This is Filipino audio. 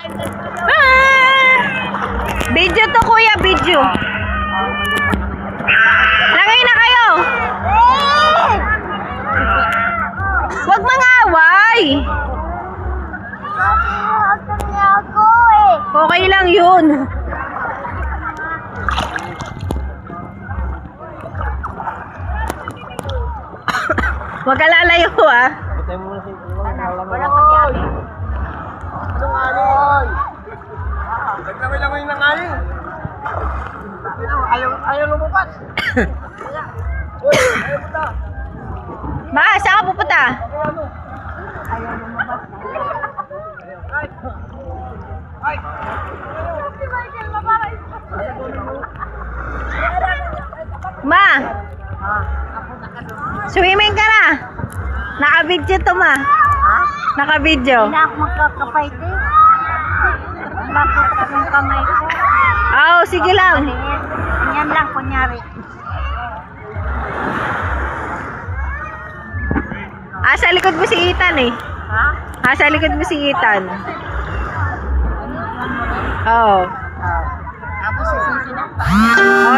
Ah! Video to kuya, video. Langay na kayo. Huwag mangaway. Okay lang yun. Huwag ka lalayo ah. Wala kasi ate. Anong alin? Naglamay-lamay ng alin. Ayaw lumabas. Ayaw pupunta. Ma, saan ka pupunta? Ayaw lumabas. Ay! Ma, swimming ka na. Naka-video to ma. Ha? Naka-video. Hindi na ako magkakapay din. Lapot ka ng kamay ko. Oo, sige lang. Ganyan lang, kunyari. Sa likod mo si Ethan eh. Ha? Sa likod mo si Ethan. Oo. Tapos sisisi na. Oo,